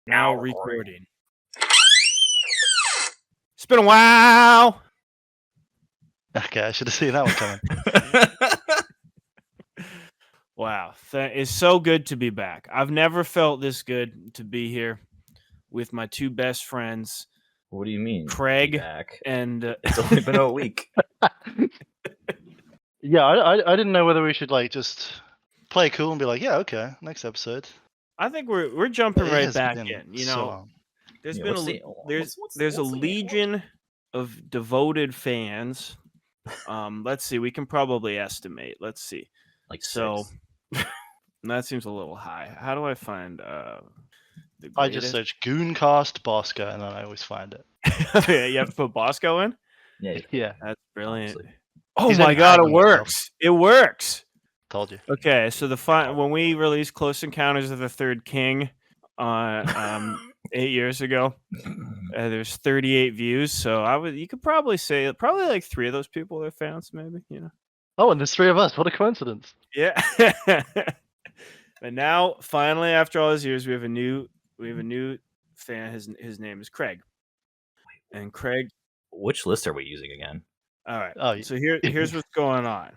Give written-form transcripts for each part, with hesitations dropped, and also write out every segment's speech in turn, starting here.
Now recording. It's been a while. Okay, I should have seen that one coming. Wow. It's so good to be back. I've never felt this good to be here with my two best friends. What do you mean? Craig back? And it's only been a week. Yeah, I didn't know whether we should like just play cool and be like, yeah, okay, next episode. I think we're jumping right back in. You know, there's been there's a legion of devoted fans. Let's see. We can probably estimate. Let's see. Like so. That seems a little high. How do I find? I just search Gooncast Bosco, and then I always find it. Yeah, you have to put Bosco in. Yeah, that's brilliant. Honestly. Oh my god, it works! It works. Told you. Okay, so when we released Close Encounters of the Third King, 8 years ago, there's 38 views. So you could probably say like 3 of those people are fans, maybe. You know. Oh, and there's 3 of us. What a coincidence! Yeah. And now, finally, after all these years, we have a new fan. His name is Craig. And Craig. Which list are we using again? All right. So here's what's going on.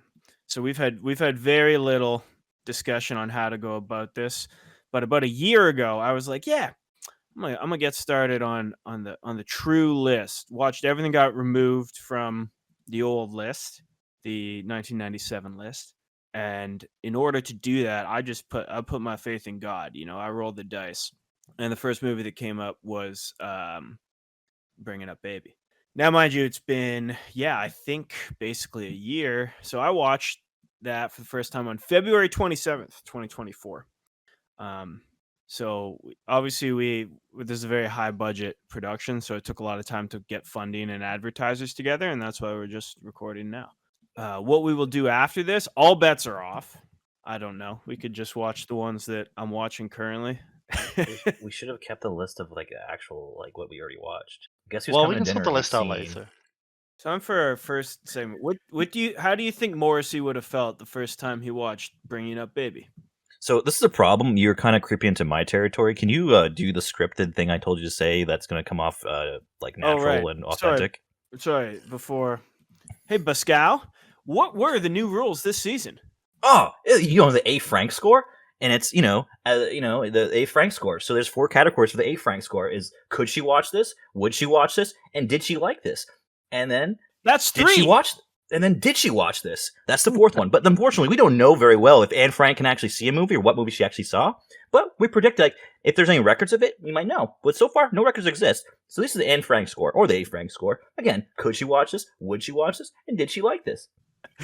So we've had very little discussion on how to go about this, but about a year ago, I was like, yeah, I'm gonna get started on the true list. Watched everything got removed from the old list, the 1997 list. And in order to do that, I put my faith in God. You know, I rolled the dice, and the first movie that came up was Bringing Up Baby. Now, mind you, it's been I think basically a year. So I watched that for the first time on February 27th, 2024. So obviously this is a very high budget production, so it took a lot of time to get funding and advertisers together, and that's why we're just recording now. What we will do after this, all bets are off. I don't know. We could just watch the ones that I'm watching currently. we should have kept the list of like actual like what we already watched. Guess who's we can sort the list out later. Time for our first segment. How do you think Morrissey would have felt the first time he watched Bringing Up Baby? So this is a problem. You're kind of creeping into my territory. Can you do the scripted thing I told you to say? That's going to come off like natural and authentic. Sorry. Before, hey Bosco, what were the new rules this season? Oh, the A Frank score. And it's, the A Frank score. So there's 4 categories for the A Frank score is could she watch this? Would she watch this? And did she like this? And then that's 3. Did she watch? And then did she watch this? That's the 4th one. But unfortunately, we don't know very well if Anne Frank can actually see a movie or what movie she actually saw. But we predict like if there's any records of it, we might know. But so far, no records exist. So this is the Anne Frank score or the A Frank score. Again, could she watch this? Would she watch this? And did she like this?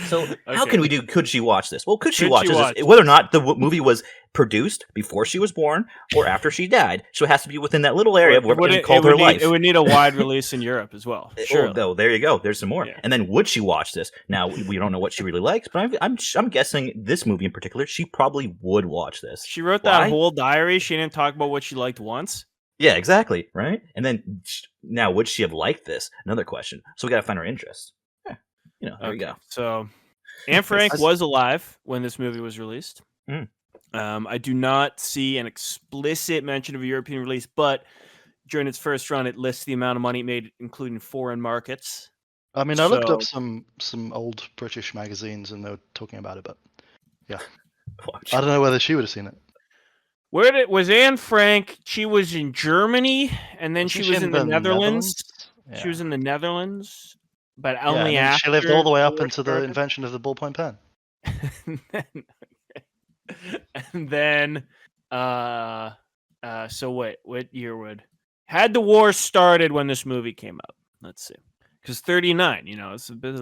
So how can we do could she watch this? Well, could she watch this? Whether or not the movie was produced before she was born or after she died. So it has to be within that little area of what she called her life. It would need a wide release in Europe as well. Sure. Oh, there you go. There's some more. Yeah. And then would she watch this? Now, we don't know what she really likes, but I'm guessing this movie in particular, she probably would watch this. She wrote that whole diary. She didn't talk about what she liked once. Yeah, exactly. Right? And then now, would she have liked this? Another question. So we got to find her interest. There we go. So, Anne Frank was alive when this movie was released. I do not see an explicit mention of a European release, but during its first run, it lists the amount of money it made, including foreign markets. I mean, I looked up some old British magazines, and they were talking about it, but yeah, I don't know whether she would have seen it. Was Anne Frank? She was in Germany, and then she was in the Netherlands. Yeah. She was in the Netherlands. But only after she lived all the way up into the invention of the ballpoint pen. And then, so what year had the war started when this movie came out? Let's see, because 39, it's a bit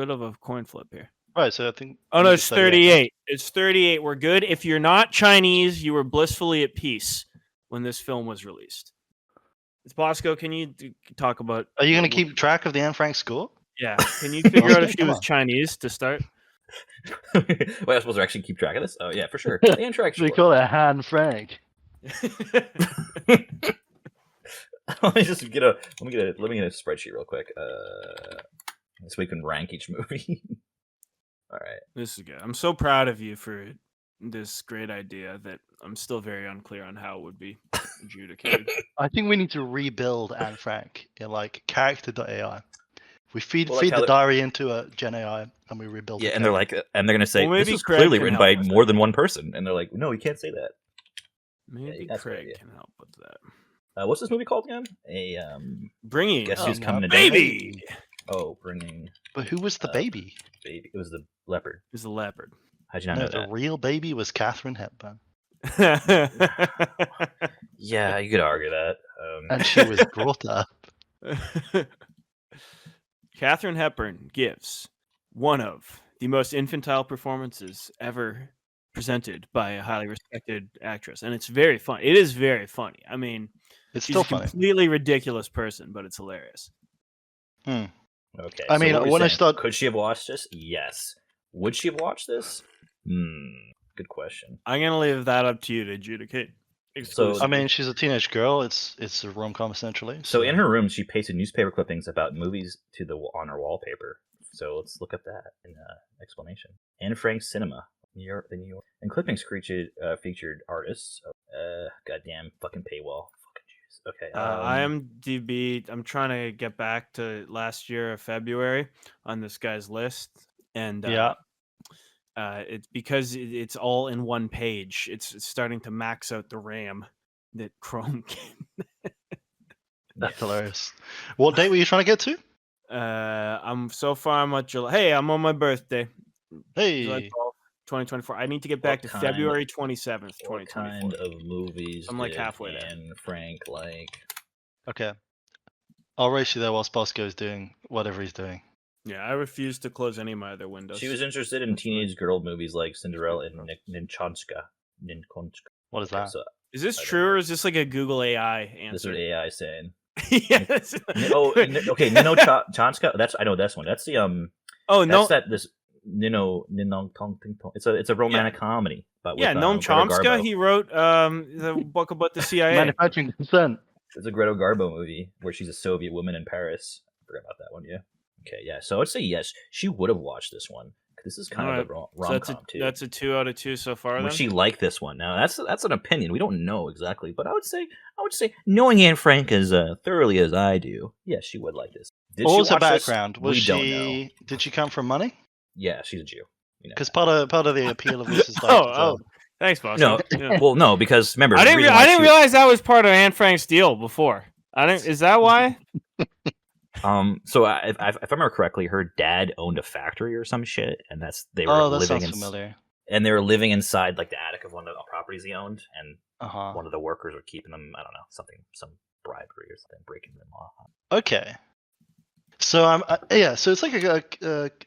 of a coin flip here. Right, so I think. Oh no, it's 38. It's 38. We're good. If you're not Chinese, you were blissfully at peace when this film was released. It's Bosco. Can you talk about? Are you going to keep track of the Anne Frank score? Yeah. Can you figure out if she was Chinese to start? Wait, I suppose to actually keep track of this? Oh yeah, for sure. The Anne Frank score. We call it Han Frank. Let me get a spreadsheet real quick. So we can rank each movie. All right. This is good. I'm so proud of you for this great idea that I'm still very unclear on how it would be adjudicated. I think we need to rebuild Anne Frank in like character.ai. We feed Well, like how the the- diary into a Gen AI and we rebuild. Yeah, the and they're character. like, and they're gonna say Well, this maybe is Craig clearly can written help by with more that. than one person, and they're like, no, you can't say that. Maybe that's a good Craig idea. can help with that. What's this movie called again? Bringing Guess Oh, who's coming to baby dinner? Oh, bringing But who was the baby? baby. It was the leopard. is the leopard. How'd you not No, know the that? real baby was Katharine Hepburn, Yeah, you could argue that. and she was brought up. Katharine Hepburn gives one of the most infantile performances ever presented by a highly respected actress, and it's very fun. It is very funny. I mean, It's she's still a funny. completely ridiculous person, but it's hilarious. Hmm. Okay. I so mean, what were you when I saying? start- could she have watched this? Yes. Would she have watched this? Good question. I'm gonna leave that up to you to adjudicate. I exclusively. mean, she's a teenage girl. It's a rom-com essentially. So in her room, she pasted newspaper clippings about movies on her wallpaper. So let's look up that in explanation. Anne Frank Cinema, New York. And clippings featured artists. Goddamn fucking paywall. Fucking jeez. Okay. IMDb. I'm trying to get back to last year of February on this guy's list, and Yeah. it's because it's all in one page. It's starting to max out the RAM that Chrome can. That's hilarious. What date were you trying to get to? I'm at July. Hey, I'm on my birthday. July Hey, 12th, 2024. I need to get back to kind- February 27th, What 2024. kind of movies I'm like did halfway there. Anne Frank like? okay. I'll race you there whilst Bosco is doing whatever he's doing. Yeah, I refuse to close any of my other windows. She was interested in teenage girl movies like Cinderella and Ninkonchka. What is that? So Is this I don't true know. or is this like a Google AI this is answer? what AI is saying. Yes. Okay, Nino Chanska. That's I know this one. That's the Oh no. That's this Nino Tong. It's a romantic comedy. But Yeah, with, Noam Greta Chomsky. Garbo. He wrote the book about the CIA. Manufacturing consent. It's a Greta Garbo movie where she's a Soviet woman in Paris. I forgot about that one. Yeah. Okay. Yeah. So I'd say yes. She would have watched this one. This is kind of a So rom com too. that's a 2 out of 2 so far. Would Then? she like this one? Now that's an opinion. We don't know exactly, but I would say knowing Anne Frank as thoroughly as I do, yes, she would like this. Did What she was her watch this? background? Was We don't know. Did she come from money? Yeah, she's a Jew. You know. Because part of the appeal of this is like. Oh, thanks, boss. No, Yeah. well, no, because remember, I the didn't reason why she- realize that was part of Anne Frank's deal before. I didn't. Is that why? So if I remember correctly, her dad owned a factory or some shit, and they were Oh, that living sounds familiar. and they were living inside like the attic of one of the properties he owned, and Uh-huh. one of the workers were keeping them. I don't know, some bribery or something, breaking them off. Okay. So so it's like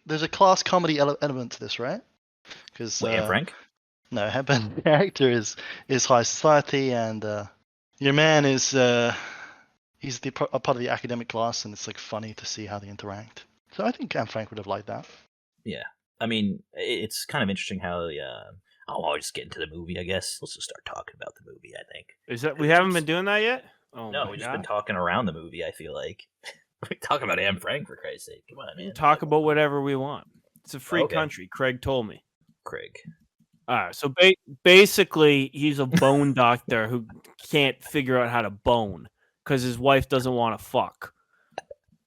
there's a class comedy element to this, right? Because Wait, Anne Frank? no, Hepburn's character is high society, and your man is he's a part of the academic class, and it's like funny to see how they interact. So I think Anne Frank would have liked that. Yeah, I mean, it's kind of interesting how I'll just get into the movie. I guess let's just start talking about the movie. I think Is that we haven't been doing that yet? Oh no, my we've just God. been talking around the movie. I feel like we talk about Anne Frank for Christ's sake. Come on, man. Talk about whatever we want. It's a free Okay. country. Craig told me. Craig. All right, so basically, he's a bone doctor who can't figure out how to bone because his wife doesn't want to fuck.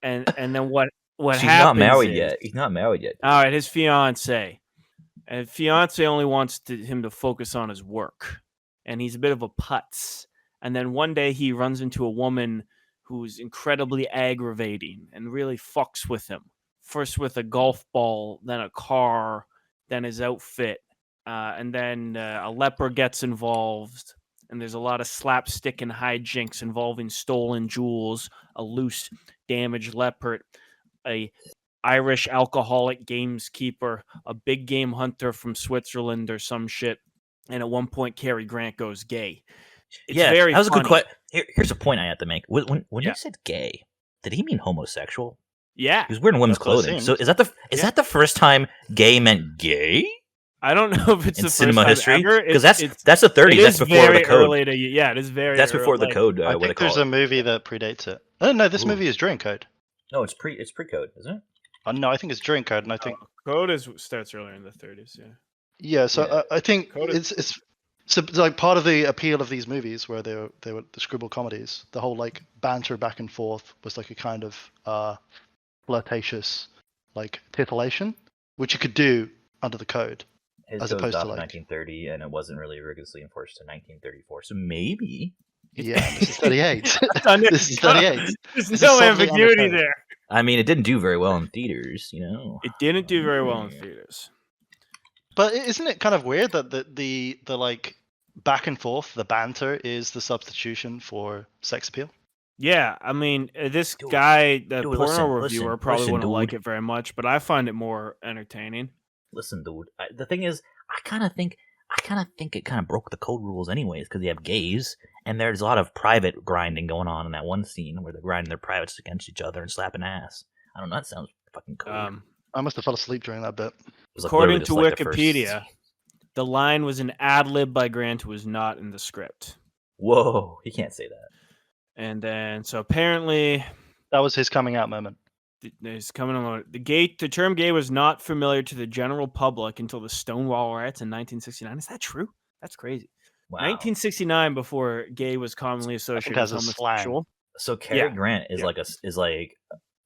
And then what She's happens? not married is- yet. He's not married yet. All right, his fiance, and fiance only wants him to focus on his work, and he's a bit of a putz. And then one day he runs into a woman who's incredibly aggravating and really fucks with him. First with a golf ball, then a car, then his outfit, and then a leper gets involved. And there's a lot of slapstick and hijinks involving stolen jewels, a loose, damaged leopard, a Irish alcoholic gameskeeper, a big game hunter from Switzerland or some shit. And at one point, Cary Grant goes gay. It's very that was a good funny. question. Here's a point I have to make. When Yeah. he said gay, did he mean homosexual? Yeah. He was wearing women's That's what it clothing. seems. So is that the first time gay meant gay I don't know if it's in the cinema first time history? ever. Because It's- that's the it 30s. That's is before very the code. early to, yeah, it is very That's before early, the code. I What they think call there's it. a movie that predates it. Oh no, this Ooh. movie is during code. No, it's pre-code, isn't it? No, I think it's during code, and I think Code starts earlier in the 30s, yeah. yeah. So Yeah. I think Code is- So like part of the appeal of these movies, where they were the screwball comedies, the whole like banter back and forth was like a kind of flirtatious like titillation, which you could do under the code, His as goes opposed off to in like 1930, and it wasn't really rigorously enforced in 1934. So maybe. yeah, this is 38. Under- This is 38. There's This no is subtly ambiguity undercoded. there. I mean, it didn't do very well in theaters, you know. It didn't do very well in theaters. But isn't it kind of weird that the like back and forth, the banter, is the substitution for sex appeal? Yeah, I mean, this Dude, guy, the dude, porno listen, reviewer, listen, probably listen, wouldn't like dude. it very much, but I find it more entertaining. Listen, dude. The thing is, I kind of think it kind of broke the code rules anyways, because you have gays, and there's a lot of private grinding going on in that one scene where they're grinding their privates against each other and slapping ass. I don't know. That sounds fucking cool. I must have fell asleep during that bit. It was like According literally to just like the first Wikipedia, scene. the line was an ad lib by Grant, who was not in the script. Whoa, he can't say that. And then, so apparently, That was his coming out moment. there's coming on the term "gay" was not familiar to the general public until the Stonewall riots in 1969. Is that true? That's crazy. Wow. 1969, before "gay" was commonly associated with as a slang. homosexual. So Cary Yeah. Grant is Yeah.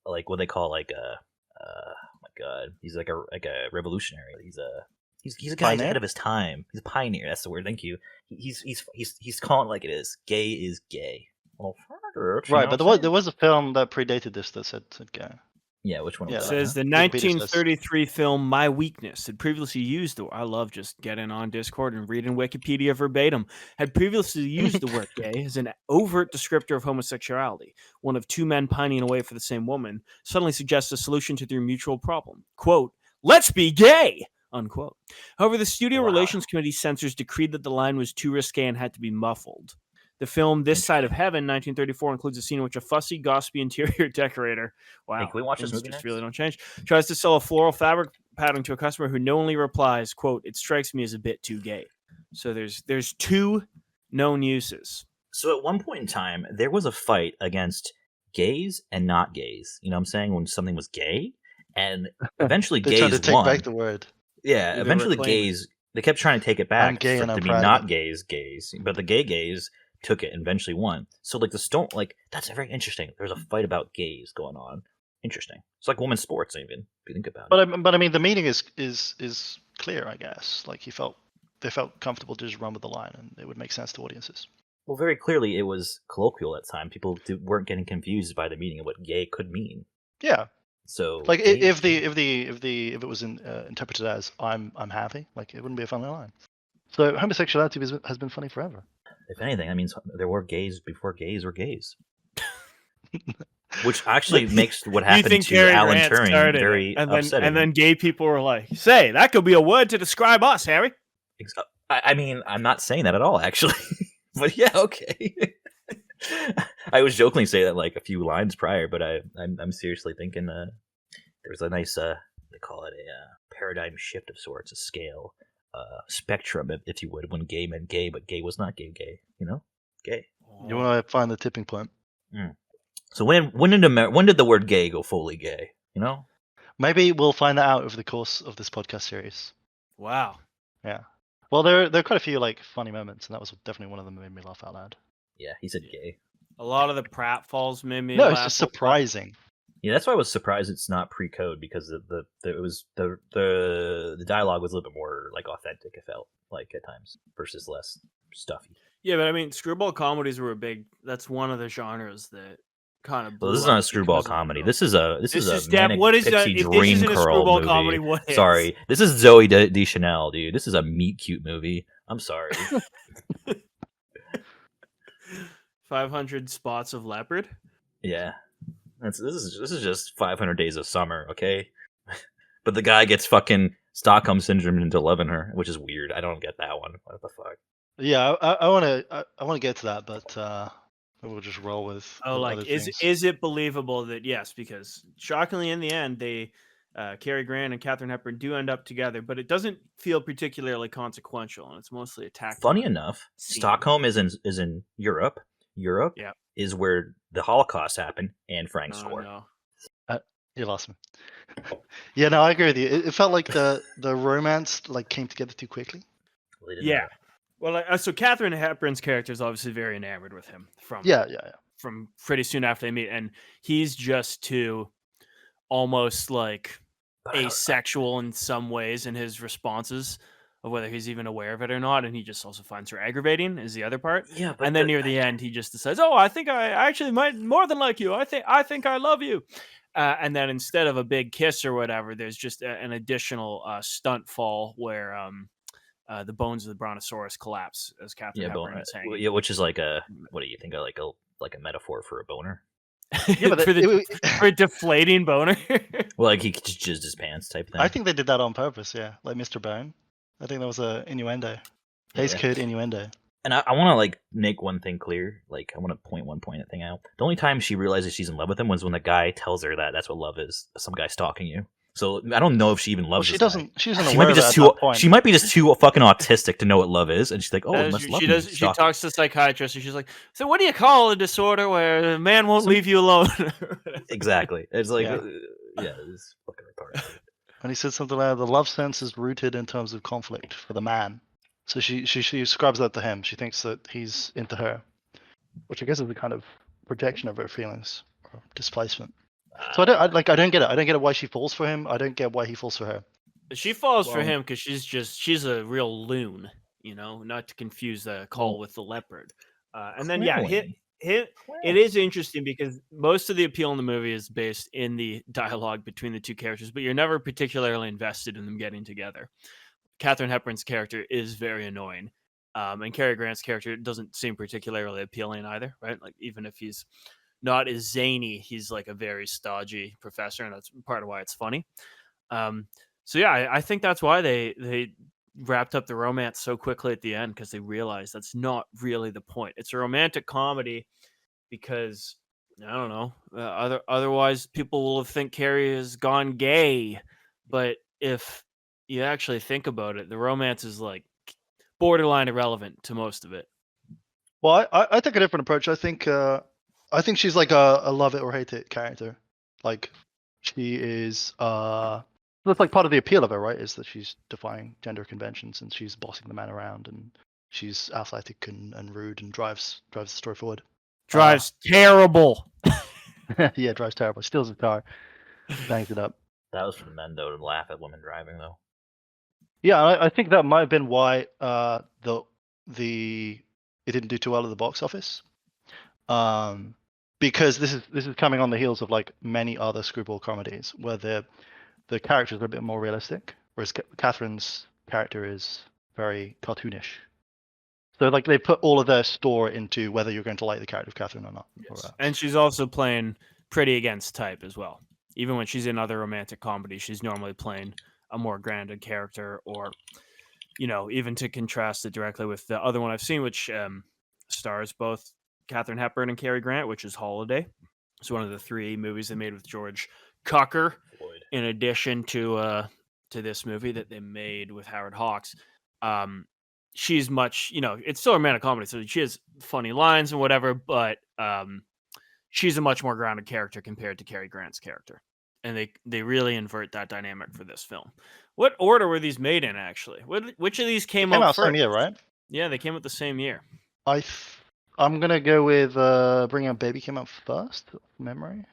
like what they call like a oh my god, he's like a revolutionary. He's a guy Pioneer? ahead of his time. He's a pioneer. That's the word. Thank you. He's calling it like it is. Gay is gay. Well, Right, but there was a film that predated this that said gay. Yeah, which one Yeah, was It that? says the Wikipedia says- 1933 film My Weakness had previously used the. I love just getting on Discord and reading Wikipedia verbatim. Had previously used the word "gay" as an overt descriptor of homosexuality. One of two men pining away for the same woman suddenly suggests a solution to their mutual problem. Quote, "Let's be gay!" Unquote. However, the Studio Wow. Relations Committee censors decreed that the line was too risque and had to be muffled. The film This Side of Heaven, 1934, includes a scene in which a fussy, gossipy interior decorator, wow, Hey, can we watch this things movie just next? really don't change, tries to sell a floral fabric pattern to a customer who knowingly replies, quote, "It strikes me as a bit too gay." So there's two known uses. So at one point in time, there was a fight against gays and not gays. You know what I'm saying? When something was gay, and eventually They tried to gays take won. back the word. Yeah, They eventually reclaim it. gays. They kept trying to take it I'm back gay for and it I'm to be proud of not it. gays, but the gays took it and eventually won. So like the stone, like that's very interesting. There's a fight about gays going on. Interesting. It's like women's sports, even if you think about it. But I mean, the meaning is clear, I guess. Like they felt comfortable to just run with the line, and it would make sense to audiences. Well, very clearly it was colloquial at the time. People weren't getting confused by the meaning of what gay could mean. Yeah, So like gay- if it was interpreted as I'm happy, like it wouldn't be a funny line. So homosexuality has been funny forever. if anything, that means there were gays before gays were gays. Which actually makes what You happened think to Cary Alan Grant Turing started it, very and upsetting. then gay people were like, "Say, that could be a word to describe us, Harry." I mean, I'm not saying that at all, actually. But yeah, okay. I was jokingly saying that like a few lines prior, but I'm seriously thinking there's a nice they call it a paradigm shift of sorts, a scale, spectrum, if you would, when gay meant gay, but gay was not gay. You know, gay. You want to find the tipping point? So when did the word gay go fully gay? You know, Maybe we'll find that out over the course of this podcast series. Wow. Yeah. Well, there are quite a few like funny moments, and that was definitely one of them that made me laugh out loud. yeah, he said gay. A lot of the pratfalls made me No, laugh. it's just surprising. Yeah, that's why I was surprised it's not pre-code because the dialogue was a little bit more like authentic. It felt like at times versus less stuffy. Yeah, but I mean, screwball comedies were a big. That's one of the genres that kind of. Well, this is not a screwball comedy. This is a manic what is pixie if this dream isn't a curl screwball movie. comedy? What is? Sorry, this is Zoe Deschanel, dude. This is a meet cute movie. I'm sorry. 500 spots of leopard. Yeah, this is just 500 Days of Summer, okay? But the guy gets fucking Stockholm syndrome into loving her, which is weird. I don't get that one. What the fuck? Yeah, I want to get to that, but we'll just roll with. Oh, with like other is things. it believable that yes? Because shockingly, in the end, they Cary Grant and Katharine Hepburn do end up together, but it doesn't feel particularly consequential, and it's mostly a tactic. Funny enough, scene. Stockholm is in Europe. Europe Yeah. is where the Holocaust happened and Frank's Oh, score. no. You lost me. Yeah, no, I agree with you. It felt like the romance like came together too quickly. Well, they didn't Yeah. know. Well, so Katharine Hepburn's character is obviously very enamored with him Yeah. from pretty soon after they meet, and he's just too almost like asexual in some ways in his responses of whether he's even aware of it or not, and he just also finds her aggravating is the other part. Yeah, but And then near the end, he just decides, "Oh, I think I actually might more than like you. I think I love you." And then instead of a big kiss or whatever, there's just an additional stunt fall where the bones of the brontosaurus collapse as Katharine Hepburn is hanging. Yeah, which is like a what do you think of like a metaphor for a boner? Yeah, but for a deflating boner. Well, like he just jizzed his pants type thing. I think they did that on purpose. Yeah, like Mr. Bone. I think that was a innuendo. Hays code innuendo. And I want to like make one thing clear. Like I want to point one thing out. The only time she realizes she's in love with him was when the guy tells her that that's what love is. Some guy stalking you. So I don't know if she even loves. Well, she this doesn't. guy. She doesn't. She might be just too. She might be just too fucking autistic to know what love is, and she's like, "Oh, it must love she me." does. She talks to the psychiatrist, and she's like, "So, what do you call a disorder where a man won't leave you alone?" Exactly. It's like, it's fucking retarded. And he said something like, "The love sense is rooted in terms of conflict for the man." So she ascribes that to him. She thinks that he's into her, which I guess is a kind of projection of her feelings or displacement. So I don't get it. I don't get it why she falls for him. I don't get why he falls for her. She falls for him because she's a real loon, not to confuse the call with the leopard. And then it is interesting because most of the appeal in the movie is based in the dialogue between the two characters, but you're never particularly invested in them getting together. Katharine Hepburn's character is very annoying, and Cary Grant's character doesn't seem particularly appealing either, right? Like even if he's not as zany, he's like a very stodgy professor, and that's part of why it's funny. So yeah, I think that's why they wrapped up the romance so quickly at the end, because they realized that's not really the point. It's a romantic comedy because I don't know. Otherwise, people will think Carrie has gone gay, but if you actually think about it, the romance is like borderline irrelevant to most of it. Well, I take a different approach. I think she's like a love it or hate it character. Like she is. That's like part of the appeal of her, right? Is that she's defying gender conventions and she's bossing the man around and she's athletic and rude and drives the story forward. Drives terrible. Yeah, drives terrible. Steals his car, bangs it up. That was for the men though to laugh at women driving though. Yeah, I think that might have been why it didn't do too well at the box office. Because this is coming on the heels of like many other screwball comedies where the characters are a bit more realistic, whereas Catherine's character is very cartoonish. So like they put all of their store into whether you're going to like the character of Katharine or not. Yes. And she's also playing pretty against type as well. Even when she's in other romantic comedies, she's normally playing a more grounded character, or even to contrast it directly with the other one I've seen, which stars both Katharine Hepburn and Cary Grant, which is Holiday. It's one of the 3 movies they made with George Cukor, in addition to this movie that they made with Howard Hawks. She's much, it's still a romantic comedy, so she has funny lines and whatever, but she's a much more grounded character compared to Cary Grant's character. And they really invert that dynamic for this film. What order were these made in, actually? Which of these came out first? Same year, right? Yeah, they came out the same year. I'm gonna go with Bringing Up Baby came out first. Memory.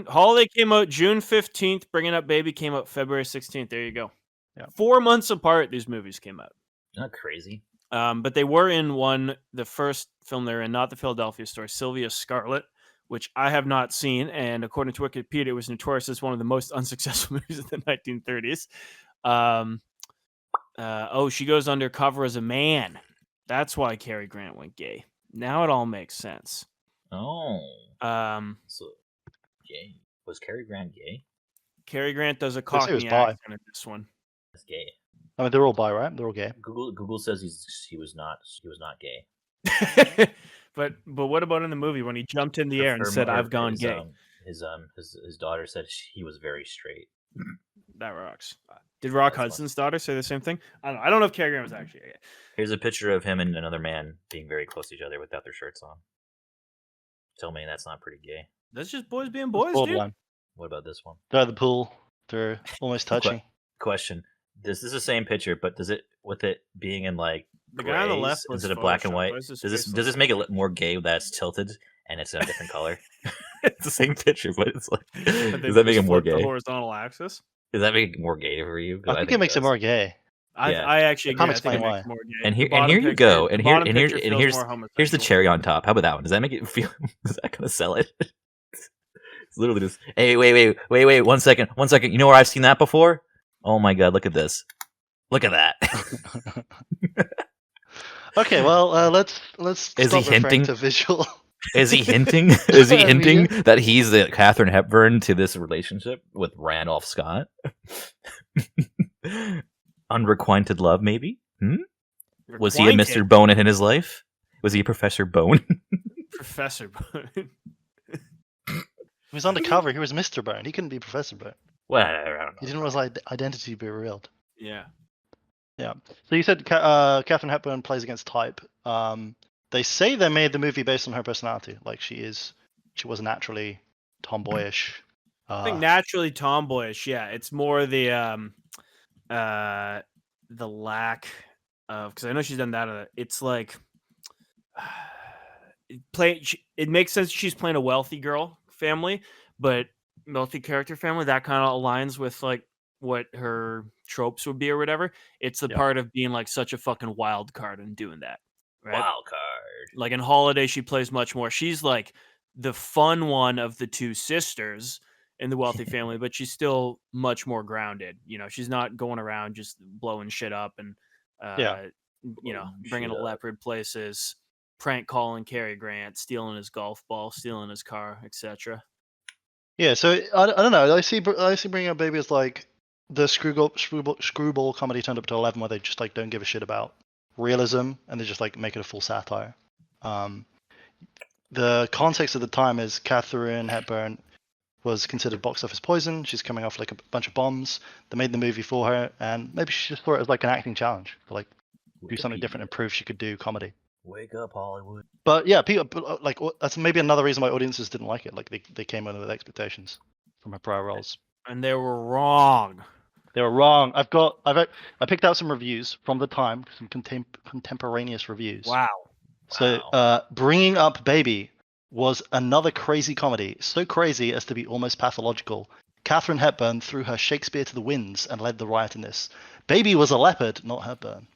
Holiday came out June 15th. Bringing Up Baby came out February 16th. There you go. Yeah. 4 months apart, these movies came out. Not crazy. But they were in the first film they were in, not the Philadelphia Story, Sylvia Scarlett, which I have not seen, and according to Wikipedia, it was notorious as one of the most unsuccessful movies of the 1930s. She goes undercover as a man. That's why Cary Grant went gay. Now it all makes sense. Oh. So, gay. Was Cary Grant gay? Cary Grant does a Cockney accent in this one. That's gay. I mean, they're all bi, right? They're all gay. Google says he was not gay. But what about in the movie when he jumped in the air and said, "I've gone gay"? His daughter said he was very straight. That rocks. Did Rock Hudson's daughter say the same thing? I don't know if Cary Grant was actually gay. Here's a picture of him and another man being very close to each other without their shirts on. Tell me that's not pretty gay. That's just boys being boys, dude. What about this one? They're at the pool. They're almost touching. Question. This is the same picture, but does it, with it being in like The guy on the grays left was instead of black and Photoshop. white. Why is his Does face this look so make it different? more gay that it's tilted and it's in a different color? It's the same picture, but it's like. But they Does that make it just more flipped the gay? horizontal axis. Does that make it more gay for you? 'Cause I think it makes it does. more gay. Yeah. I actually I can't agree. I think explain it makes why. it more gay. And The here bottom you picture- go. the And bottom here's picture feels more here's the homosexual. cherry on top. How about that one? Does that make it feel? Is that gonna sell it? It's literally just. Hey, wait! 1 second. You know where I've seen that before? Oh my god! Look at this. Look at that. Okay, well, let's Is he stop referring hinting? to visual. Is he hinting? Is he hinting Media? that he's the Katharine Hepburn to this relationship with Randolph Scott? Unrequited love, maybe? Was he a Requited. Mr. Bone in his life? Was he a Professor Bone? Professor Bone? He was undercover. He was Mr. Bone. He couldn't be Professor Bone. Whatever. I don't know. He didn't want his identity to be revealed. Yeah. Yeah. So you said Katharine Hepburn plays against type. They say they made the movie based on her personality. Like she was naturally tomboyish. I think naturally tomboyish. Yeah, it's more the lack of, because I know she's done that. It's like it makes sense she's playing a wealthy girl family, but wealthy character family that kind of aligns with like what her tropes would be or whatever. It's the Yeah. part of being like such a fucking wild card and doing that. Right? Wild card. Like in Holiday, she plays much more. She's like the fun one of the two sisters in the wealthy family, but she's still much more grounded. You know, she's not going around just blowing shit up and, bringing a leopard places, prank calling Cary Grant, stealing his golf ball, stealing his car, etc. Yeah. So I don't know. I see Bringing Up Baby as like the screwball comedy turned up to 11, where they just like don't give a shit about realism and they just like make it a full satire. The context at the time is Katharine Hepburn was considered box office poison. She's coming off like a bunch of bombs. They made the movie for her, and maybe she just saw it as like an acting challenge, to like do something different and prove she could do comedy. Wake up, Hollywood. But yeah, people like that's maybe another reason why audiences didn't like it. Like they came in with expectations from her prior roles. And they were wrong. They were wrong. I picked out some reviews from the time, some contemporaneous reviews. Wow. So, Bringing Up Baby was another crazy comedy, so crazy as to be almost pathological. Katharine Hepburn threw her Shakespeare to the winds and led the riot in this. Baby was a leopard, not Hepburn.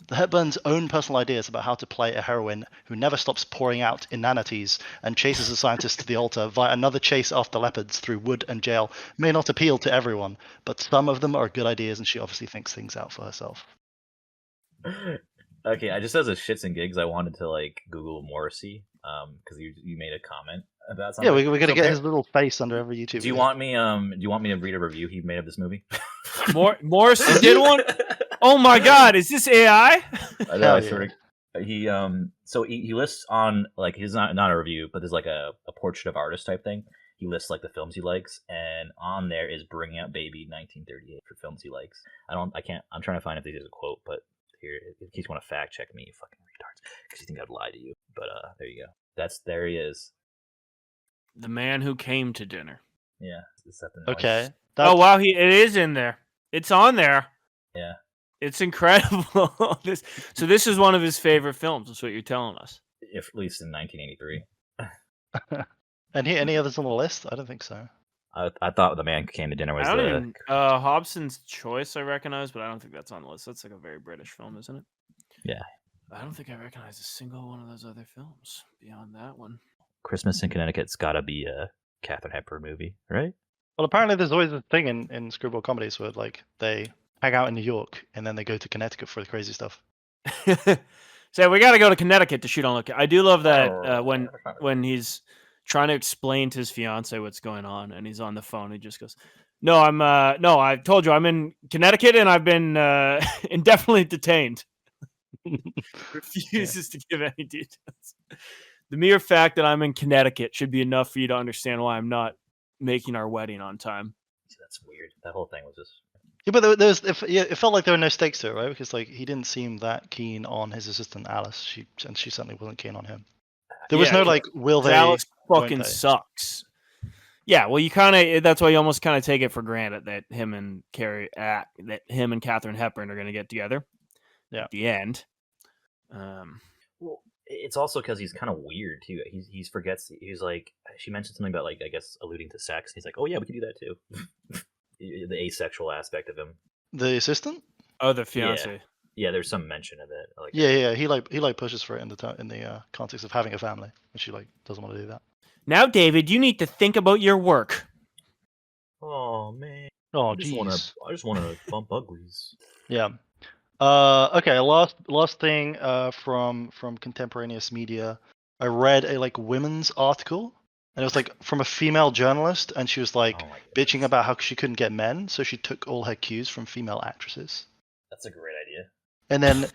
The Hepburn's own personal ideas about how to play a heroine who never stops pouring out inanities and chases a scientist to the altar via another chase after leopards through wood and jail may not appeal to everyone, but some of them are good ideas, and she obviously thinks things out for herself. Okay, I just as a shits and gigs, I wanted to like Google Morrissey, because you made a comment about something. Yeah, we're gonna get his little face under every YouTube. Do you want me? Do you want me to read a review he made of this movie? Morrissey did one. Oh my God, is this AI? I know. He so he lists on like he's not a review, but there's like a portrait of artist type thing. He lists like the films he likes, and on there is Bringing Up Baby 1938 for films he likes. I'm trying to find if there's a quote, but here, in case you want to fact check me, you fucking retards, because you think I'd lie to you. But there you go. There he is. The man who came to dinner. Yeah. Is that the noise? Okay. Oh wow, it is in there. It's on there. Yeah. It's incredible. This is one of his favorite films. That's what you're telling us. At least in 1983. Any others on the list? I don't think so. I thought The Man Who Came to Dinner was Hobson's Choice I recognize, but I don't think that's on the list. That's like a very British film, isn't it? Yeah. I don't think I recognize a single one of those other films beyond that one. Christmas in Connecticut's got to be a Katharine Hepburn movie, right? Well, apparently there's always a thing in screwball comedies where like they hang out in New York and then they go to Connecticut for the crazy stuff. So we got to go to Connecticut to shoot on location. I do love that when he's trying to explain to his fiance what's going on and he's on the phone, he just goes, "No, I told you I'm in Connecticut and I've been indefinitely detained." Refuses to give any details. The mere fact that I'm in Connecticut should be enough for you to understand why I'm not making our wedding on time. That's weird. That whole thing was just... Yeah, but it felt like there were no stakes to it, right? Because like he didn't seem that keen on his assistant Alice. She certainly wasn't keen on him. There was no like, will they? Alice fucking won't they? sucks. Yeah, well, that's why you almost kind of take it for granted that him and Katharine Hepburn are going to get together. Yeah. At the end, Well, it's also because he's kind of weird too. He forgets. He's like, she mentioned something about like, I guess alluding to sex. He's like, oh yeah, we can do that too. The asexual aspect of him. The assistant? Oh, the fiance. Yeah, there's some mention of it. Like, Yeah. He pushes for it in the context of having a family, and she like doesn't want to do that. Now, David, you need to think about your work. Oh man. Oh, I just want to bump uglies. Yeah. Okay. Last thing. From contemporaneous media, I read a like women's article, and it was like from a female journalist, and she was like bitching about how she couldn't get men, so she took all her cues from female actresses. That's a great idea. And then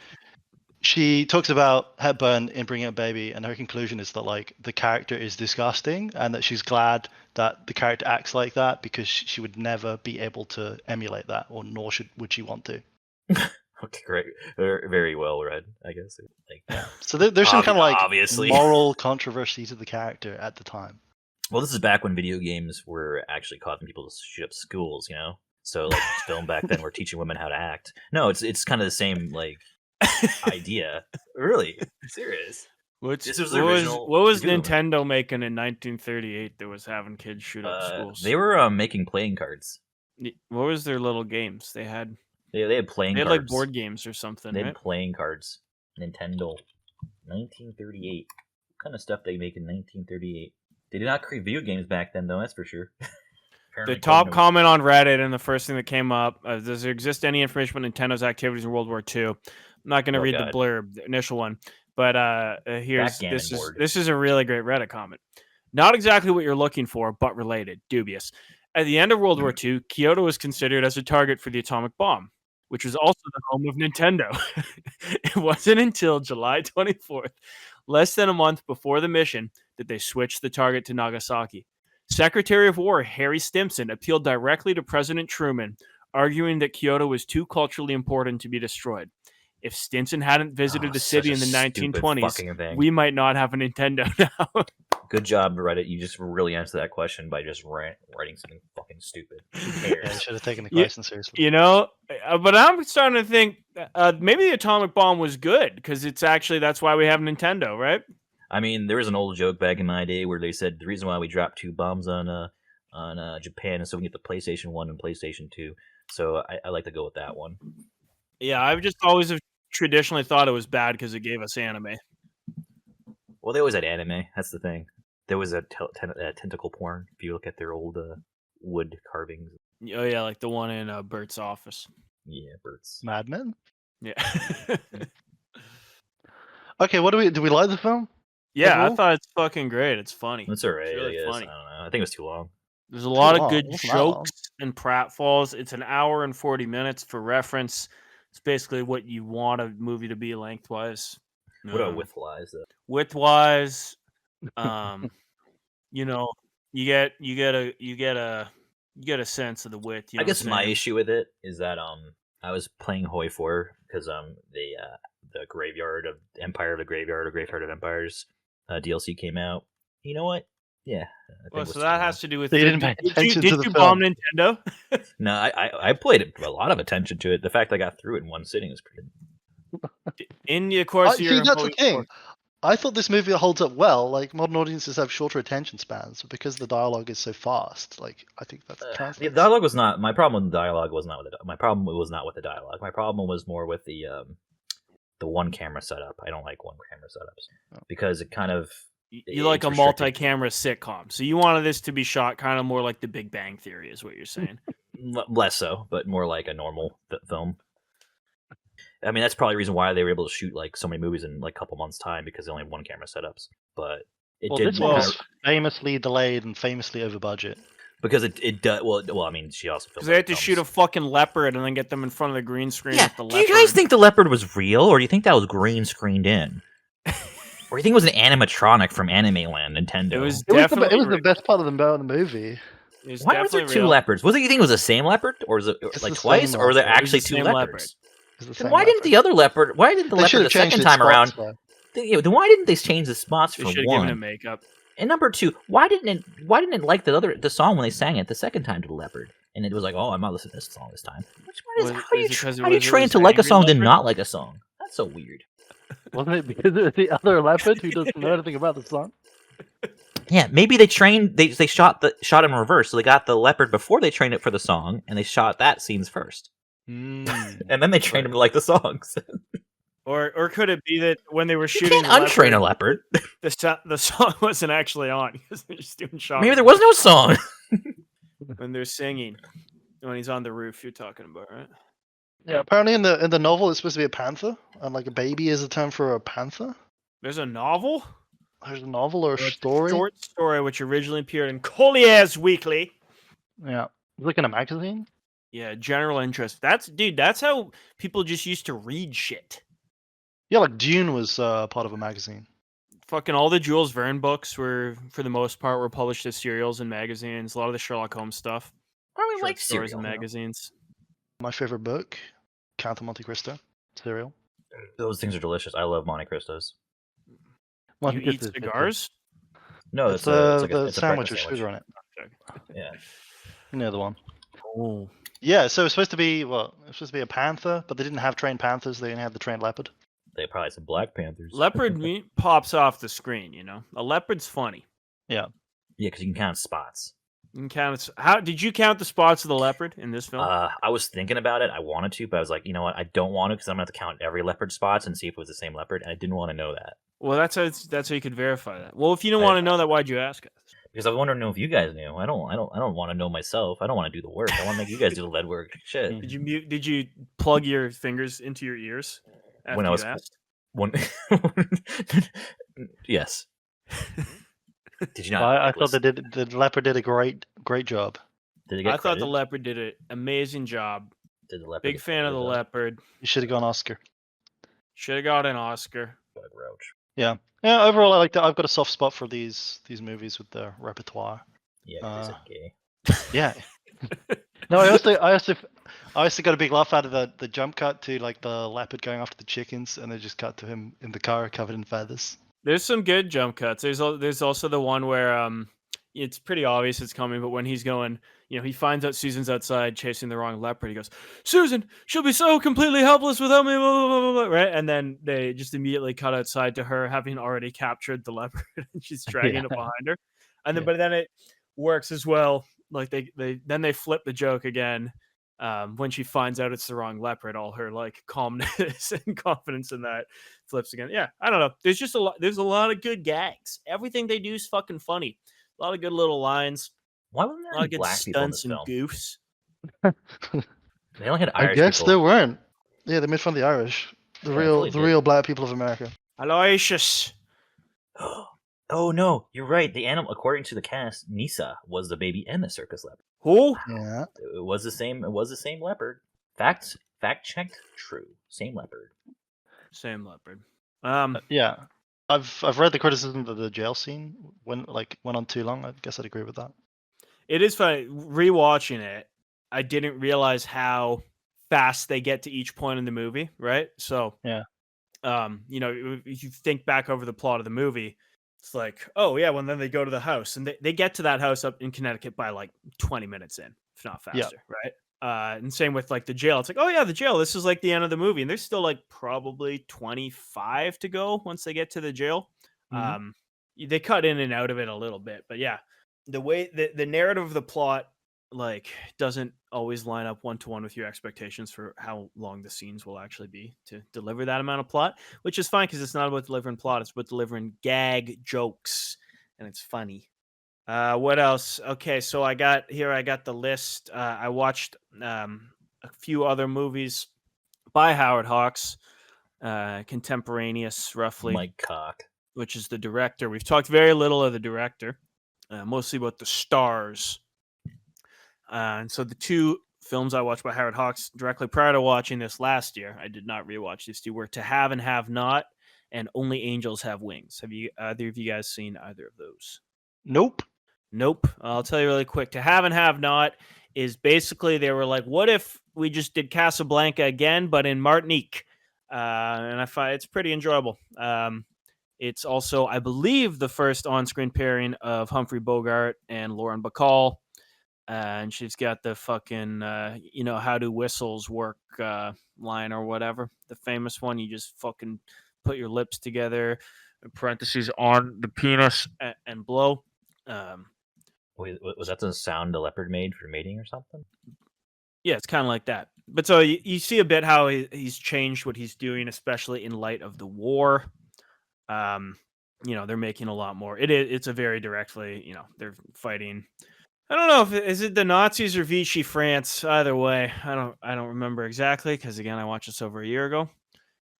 she talks about Hepburn in Bringing Up Baby, and her conclusion is that like the character is disgusting, and that she's glad that the character acts like that because she would never be able to emulate that, or nor would she want to. Okay, great. Very well read, I guess. Like, so there's some kind of like obviously moral controversy to the character at the time. Well, this is back when video games were actually causing people to shoot up schools, you know? So like film back then were teaching women how to act. No, it's kind of the same like idea. Really? I'm serious. This was the original. What was Nintendo making in 1938 that was having kids shoot up schools? They were making playing cards. What was their little games? They had they had playing cards. They had like board games or something. They had playing cards. Nintendo 1938. What kind of stuff they make in 1938? They did not create video games back then, though, that's for sure. The top comment on Reddit and the first thing that came up, does there exist any information about Nintendo's activities in World War II? I'm not going to read the blurb, the initial one, but this is a really great Reddit comment. Not exactly what you're looking for, but related. Dubious. At the end of World War II, Kyoto was considered as a target for the atomic bomb, which was also the home of Nintendo. It wasn't until July 24th, less than a month before the mission, that they switched the target to Nagasaki. Secretary of War Harry Stimson appealed directly to President Truman, arguing that Kyoto was too culturally important to be destroyed. If Stimson hadn't visited the city in the 1920s, we might not have a Nintendo now. Good job, Reddit. You just really answered that question by just writing something fucking stupid. Who cares? Yeah, should have taken the question seriously. You know, but I'm starting to think maybe the atomic bomb was good because that's why we have Nintendo, right? I mean, there was an old joke back in my day where they said the reason why we dropped 2 bombs on Japan is so we can get the PlayStation 1 and PlayStation 2. So I like to go with that one. Yeah, I've just always traditionally thought it was bad because it gave us anime. Well, they always had anime. That's the thing. There was a tentacle porn. If you look at their old wood carvings. Oh yeah, like the one in Bert's office. Yeah, Bert's. Mad Men? Yeah. Okay, what do we like the film? Yeah, overall? I thought it's fucking great. It's funny. It's alright. It's really funny. I don't know. I think it was too long. There's a lot of good jokes and pratfalls. It's an hour and 40 minutes for reference. It's basically what you want a movie to be lengthwise. What about widthwise though? Widthwise, you know, you get a sense of the width. I guess my issue with it is that I was playing Hoi 4 because the Graveyard of Empire of the Graveyard or Graveyard of Empires DLC came out. You know what? Yeah. Well, so that has to do with. They didn't pay attention to the film. Did you bomb Nintendo? No, I played a lot of attention to it. The fact I got through it in one sitting is pretty. In the course, see, that's the thing. I thought this movie holds up well. Like modern audiences have shorter attention spans, but because the dialogue is so fast, like I think that's the dialogue was not my problem. With the dialogue was not with my problem was not with the dialogue. My problem was more with the one camera setup. I don't like one camera setups because it kind of. You like a multi-camera sitcom, so you wanted this to be shot kind of more like The Big Bang Theory, is what you're saying. Less so, but more like a normal film. I mean, that's probably the reason why they were able to shoot like so many movies in like a couple months' time because they only have one camera setups. But this one was famously delayed and famously over budget. Because it does well. I mean, she also because they had to shoot a fucking leopard and then get them in front of the green screen. Yeah. With the do you guys think the leopard was real, or do you think that was green screened in? Or do you think it was an animatronic from Anime Land, Nintendo? It was the best part of the movie. Why was there 2 leopards? Was it you think it was the same leopard, or is it like twice, or are there actually 2 leopards? Then why didn't the other leopard? Why didn't the leopard the second time around? Then why didn't they change the spots for 1? Should have given him makeup. And number 2, why didn't it like the song when they sang it the second time to the leopard? And it was like, oh, I'm not listening to this song this time. How are you trained to like a song and not like a song? That's so weird. Wasn't it because it was the other leopard who doesn't know anything about the song? Yeah, maybe they trained. They shot in reverse. So they got the leopard before they trained it for the song, and they shot that scenes first, and then they trained him to like the songs. Or could it be that when they were You shooting can't untrain a leopard. the song wasn't actually on because they're just doing shot. Maybe there was no song. When they're singing, when he's on the roof, you're talking about, right? Yeah, apparently in the novel it's supposed to be a panther, and like a baby is a term for a panther. There's a novel? There's a novel or a Or story. short story which originally appeared in Collier's Weekly. Yeah, it's like in a magazine. Yeah, general interest. That's how people just used to read shit. Yeah, like Dune was part of a magazine. Fucking all the Jules Verne books were, for the most part, were published as serials and magazines. A lot of the Sherlock Holmes stuff. I really Short like stories cereal. and magazines. My favorite book, Count of Monte Cristo, cereal. Those things are delicious. I love Monte Cristos. Monte You eat Cristo is good too. cigars? No, It's like the it's a sandwich with breakfast sugar on it. Yeah. You know the one. Oh. Yeah, so it's supposed to be a panther, but they didn't have trained panthers. They only had the trained leopard. They probably had some Black Panthers. Leopard meat pops off the screen, you know? A leopard's funny. Yeah. Yeah, because you can count spots. You can count how did you count the spots of the leopard in this film? I was thinking about it. I wanted to, but I was like, you know what? I don't want to because I'm going to have to count every leopard spots and see if it was the same leopard, and I didn't want to know that. Well, that's how you could verify that. Well, if you don't want to know that, why'd you ask us? Because I wanted to know if you guys knew. I don't want to know myself. I don't want to do the work. I want to make you guys do the lead work. Shit. Did you plug your fingers into your ears after When I was you asked? Yes. Did you not? I thought the leopard did a great job. Did it get I thought the credited? leopard did an amazing job. Did the leopard Big get fan of the credited, leopard. You should have gone Oscar. Should have got an Oscar. though? Bug roach. Yeah. Yeah. Overall, I like that. I've got a soft spot for these movies with their repertoire. Yeah, 'cause they said gay. Yeah. No, I also got a big laugh out of the jump cut to like the leopard going after the chickens, and they just cut to him in the car covered in feathers. There's some good jump cuts. There's also the one where it's pretty obvious it's coming, but when he's going, he finds out Susan's outside chasing the wrong leopard. He goes, "Susan, she'll be so completely helpless without me," blah, blah, blah, blah, right? And then they just immediately cut outside to her having already captured the leopard, and she's dragging it behind her. And then, but then it works as well. Like they flip the joke again. When she finds out it's the wrong leopard, all her like calmness and confidence in that flips again. Yeah, I don't know. There's a lot of good gags. Everything they do is fucking funny. A lot of good little lines. Why wasn't A there lot any of good black people in this stunts and film? goofs. They only had I Irish guess people. there weren't. Yeah, they made fun of the Irish, the totally real black people of America. Aloysius. Oh no, you're right. The animal, according to the cast, Nisa was the baby and the circus leopard. Who? Yeah. It was the same. It was the same leopard. Fact checked. True. Same leopard. Same leopard. Yeah. I've read the criticism that the jail scene went on too long. I guess I'd agree with that. It is funny. Rewatching it, I didn't realize how fast they get to each point in the movie, right? So, Yeah. If you think back over the plot of the movie, it's like, oh yeah, well then they go to the house and they get to that house up in Connecticut by like 20 minutes in, if not faster, right? And same with like the jail. It's like, oh yeah, the jail. This is like the end of the movie, and there's still like probably 25 to go once they get to the jail. They cut in and out of it a little bit, but yeah, the way the narrative of the plot like doesn't always line up one-to-one with your expectations for how long the scenes will actually be to deliver that amount of plot, which is fine because it's not about delivering plot, it's about delivering gag jokes, and it's funny. What else? Okay, so I got the list. I watched a few other movies by Howard Hawks, contemporaneous roughly, Mike Cock. which is the director. We've talked very little of the director, mostly about the stars. And so the two films I watched by Howard Hawks directly prior to watching this last year, I did not rewatch these two, were To Have and Have Not and Only Angels Have Wings. Have either of you guys seen either of those? Nope. Nope. I'll tell you really quick. To Have and Have Not is basically they were like, what if we just did Casablanca again, but in Martinique? And I find it's pretty enjoyable. It's also, I believe, the first on-screen pairing of Humphrey Bogart and Lauren Bacall. And she's got the fucking, how do whistles work line or whatever. The famous one, you just fucking put your lips together, parentheses on the penis, and blow. Wait, was that the sound a leopard made for mating or something? Yeah, it's kind of like that. But so you see a bit how he's changed what he's doing, especially in light of the war. They're making a lot more. It's a very directly, they're fighting. I don't know is it the Nazis or Vichy France. Either way, I don't remember exactly because again I watched this over a year ago.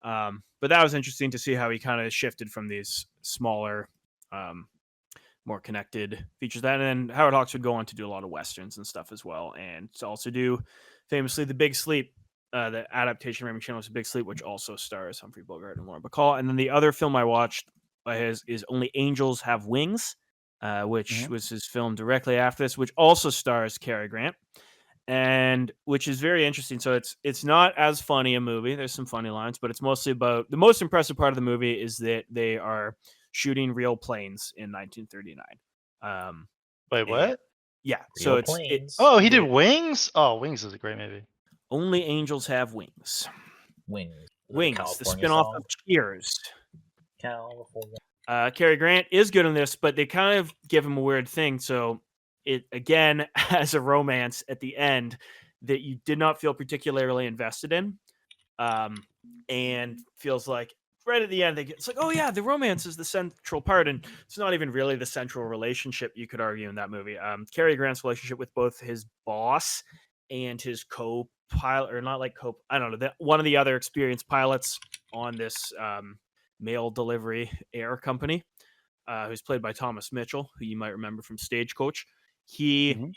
But that was interesting to see how he kind of shifted from these smaller, more connected features. That and then Howard Hawks would go on to do a lot of westerns and stuff as well, and to also do famously The Big Sleep. The adaptation Raymond Chandler's Big Sleep, which also stars Humphrey Bogart and Laura Bacall. And then the other film I watched is Only Angels Have Wings, which was his film directly after this, which also stars Cary Grant, and which is very interesting. So it's not as funny a movie. There's some funny lines, but it's mostly about the most impressive part of the movie is that they are shooting real planes in 1939. Wait, what? Yeah, so Real it's planes. Oh, he did Wings? Oh, Wings is a great movie. Only Angels Have Wings. Wings. Wings, the spinoff of Cheers. California. Cary Grant is good in this, but they kind of give him a weird thing. So it again has a romance at the end that you did not feel particularly invested in, and feels like right at the end it's like, oh yeah, the romance is the central part, and it's not even really the central relationship. You could argue in that movie, Cary Grant's relationship with both his boss and his co-pilot, or not like I don't know, one of the other experienced pilots on this mail delivery air company, who's played by Thomas Mitchell, who you might remember from Stagecoach. Him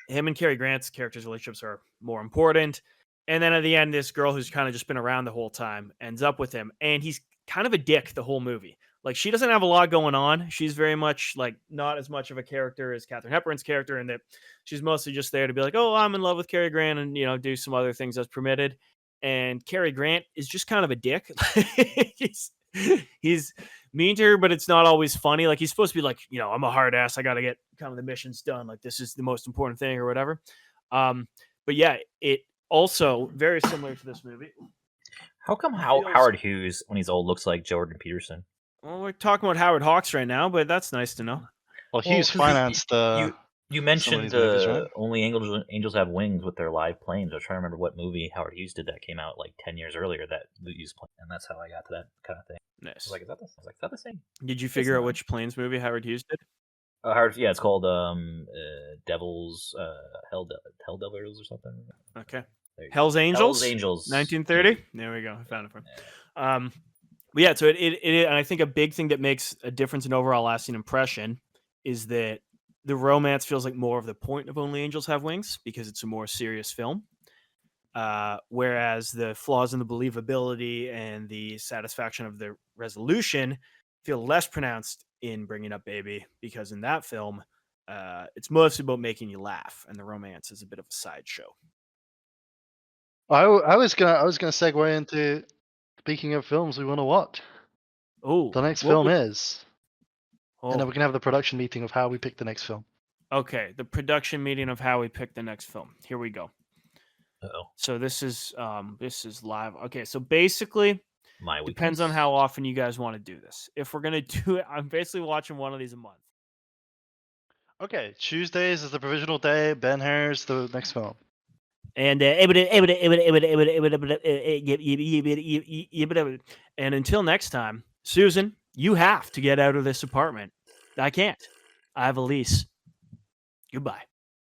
and Cary Grant's characters' relationships are more important. And then at the end, this girl who's kind of just been around the whole time ends up with him, and he's kind of a dick the whole movie. Like, she doesn't have a lot going on. She's very much like not as much of a character as Katharine Hepburn's character, in that she's mostly just there to be like, oh, I'm in love with Cary Grant, and do some other things as permitted. And Cary Grant is just kind of a dick. he's mean to her, but it's not always funny. Like, he's supposed to be like, I'm a hard ass. I got to get kind of the missions done. Like, this is the most important thing or whatever. But yeah, it also very similar to this movie. How come Howard Hughes, when he's old, looks like Jordan Peterson? Well, we're talking about Howard Hawks right now, but that's nice to know. Well, Hughes financed You mentioned movies, right? Only Angels Have Wings with their live planes. I was trying to remember what movie Howard Hughes did that came out like 10 years earlier that used planes, and that's how I got to that kind of thing. Nice. I was like, is that the same? Did you figure out which planes movie Howard Hughes did? Yeah, it's called Devils, Hell Devils or something. Okay. Hell's Angels? 1930? There we go. I found it for him. Yeah. But yeah, so it and I think a big thing that makes a difference in overall lasting impression is that the romance feels like more of the point of Only Angels Have Wings, because it's a more serious film. Whereas the flaws in the believability and the satisfaction of the resolution feel less pronounced in Bringing Up Baby, because in that film, it's mostly about making you laugh, and the romance is a bit of a sideshow. I was gonna segue into, speaking of films we want to watch. Oh, the next film is, and then oh, we can have the production meeting of how we pick the next film. okay. The production meeting of how we pick the next film. Here we go. Uh-oh. So this is live. Okay, so basically, depends on how often you guys want to do this. If we're gonna do it, I'm basically watching one of these a month. Okay, Tuesdays is the provisional day. Ben Hare's the next film. And until next time, Susan, you have to get out of this apartment. I can't. I have a lease. Goodbye.